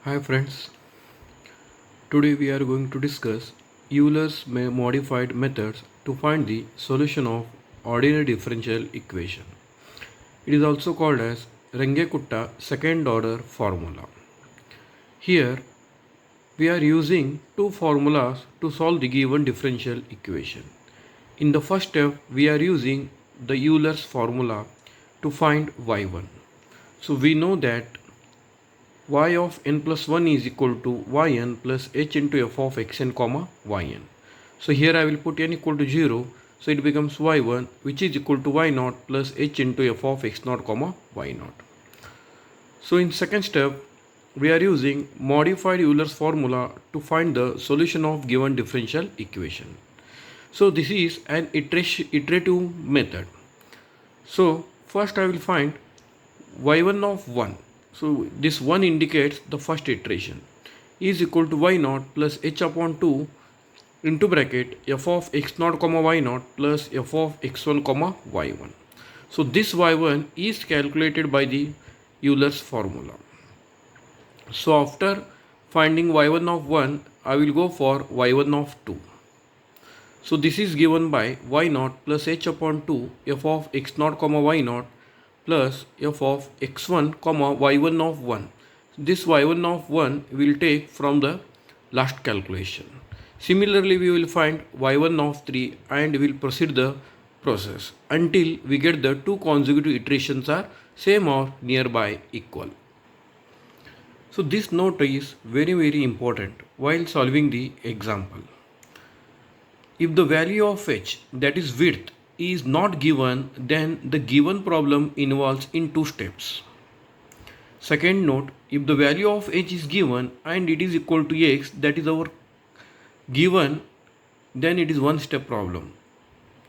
Hi friends, today we are going to discuss Euler's modified methods to find the solution of ordinary differential equation. It is also called as Runge-Kutta second order formula. Here we are using two formulas to solve the given differential equation. In the first step we are using the Euler's formula to find y1. So we know that y of n plus 1 is equal to yn plus h into f of xn comma yn. So here I will put n equal to 0, so it becomes y1 which is equal to y0 plus h into f of x0 comma y0. So in second step we are using modified Euler's formula to find the solution of given differential equation. So this is an iterative method. So first I will find y1 of 1. So this 1 indicates the first iteration is equal to y0 plus h upon 2 into bracket f of x0 comma y0 plus f of x1 comma y1. So this y1 is calculated by the Euler's formula. So after finding y1 of 1, I will go for y1 of 2. So this is given by y0 plus h upon 2 f of x0 comma y0 plus f of x1 comma y1 of 1. This y1 of 1 will take from the last calculation. Similarly, we will find y1 of 3 and will proceed the process until we get the two consecutive iterations are same or nearby equal. So this note is very important while solving the example. If the value of h, that is width, is not given, then the given problem involves in two steps. Second note, if the value of h is given and it is equal to x, that is our given, then it is one step problem.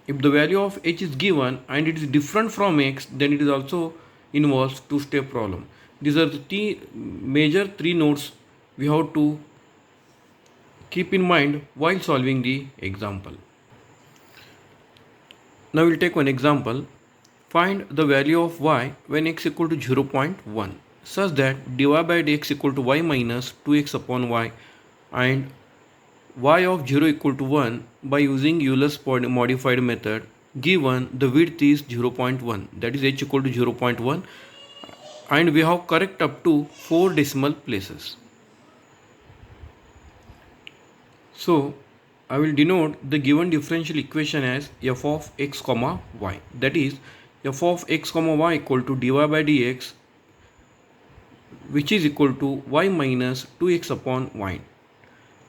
If the value of h is given and it is different from x, then it is also involves two step problem. These are the major three notes we have to keep in mind while solving the example. Now we'll take one example. Find the value of y when x equal to 0.1 such that dy by dx equal to y minus 2x upon y and y of 0 equal to 1 by using Euler's modified method given the width is 0.1, that is h equal to 0.1, and we have correct up to 4 decimal places. So I will denote the given differential equation as f of x comma y, that is f of x comma y equal to dy by dx which is equal to y minus 2x upon y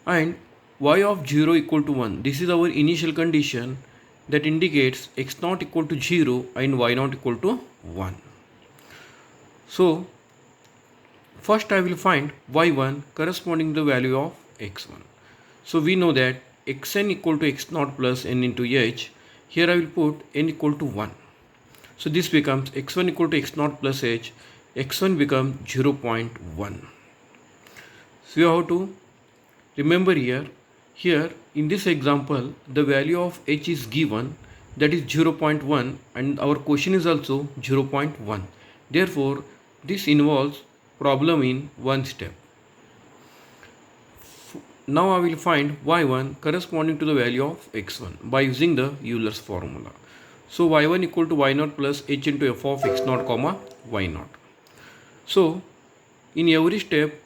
and y of 0 equal to 1. This is our initial condition that indicates x not equal to 0 and y not equal to 1. So first I will find y1 corresponding to the value of x1. So we know that xn equal to x0 plus n into h. Here I will put n equal to 1. So this becomes x1 equal to x0 plus h. x1 becomes 0.1. So you have to remember here in this example the value of h is given, that is 0.1, and our question is also 0.1. Therefore this involves problem in one step. Now I will find y1 corresponding to the value of x1 by using the Euler's formula. So y1 equal to y0 plus h into f of x0 comma y0. So in every step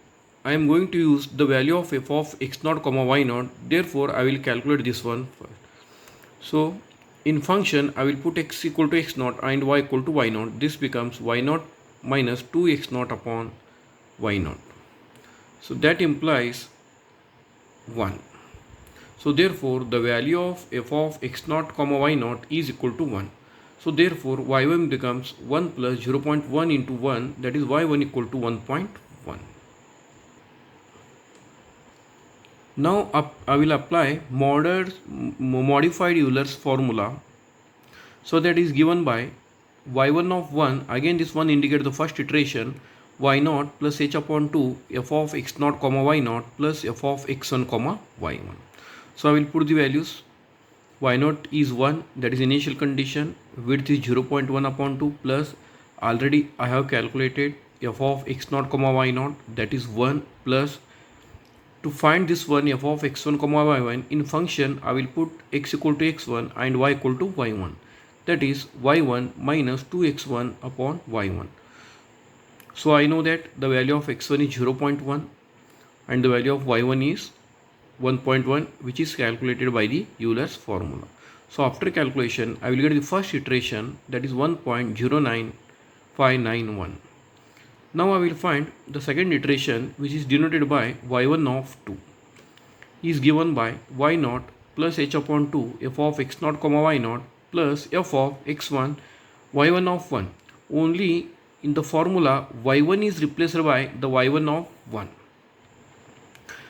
I am going to use the value of f of x0 comma y0. Therefore I will calculate this one first. So in function I will put x equal to x0 and y equal to y0. This becomes y0 minus 2x0 upon y0. So that implies 1. So therefore the value of f of x0 comma y0 is equal to 1. So therefore y1 becomes 1 plus 0.1 into 1, that is y1 equal to 1.1. Now I will apply modified Euler's formula. So that is given by y1 of 1, again this one indicates the first iteration, y0 plus h upon 2 f of x0 comma y0 plus f of x1 comma y1. So I will put the values. y0 is 1, that is initial condition, width is 0.1 upon 2 plus already I have calculated f of x naught comma y naught, that is 1, plus to find this one f of x1 comma y1 in function, I will put x equal to x1 and y equal to y1, that is y1 minus 2x1 upon y1. So I know that the value of x1 is 0.1 and the value of y1 is 1.1, which is calculated by the Euler's formula. So after calculation, I will get the first iteration, that is 1.09591. Now I will find the second iteration, which is denoted by y1 of 2, is given by y naught plus h upon 2 f of x naught comma y naught plus f of x1 y1 of 1. Only in the formula y1 is replaced by the y1 of 1.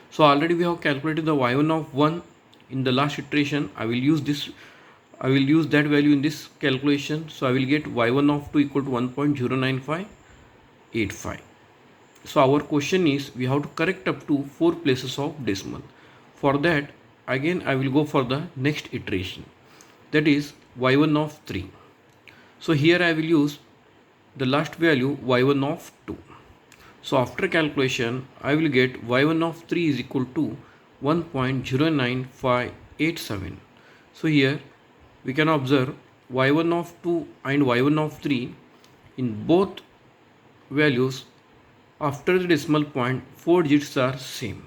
So already we have calculated the y1 of 1 in the last iteration. I will use that value in this calculation. So I will get y1 of 2 equal to 1.09585. So our question is, we have to correct up to 4 places of decimal. For that, again I will go for the next iteration, that is y1 of 3. So here I will use the last value y1 of 2. So after calculation, I will get y1 of 3 is equal to 1.09587. So here we can observe y1 of 2 and y1 of 3, in both values after the decimal point 4 digits are same.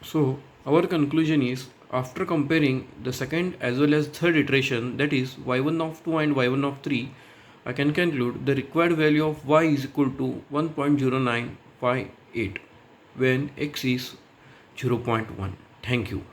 So our conclusion is, after comparing the second as well as third iteration, that is y1 of 2 and y1 of 3, I can conclude the required value of y is equal to 1.0958 when x is 0.1. Thank you.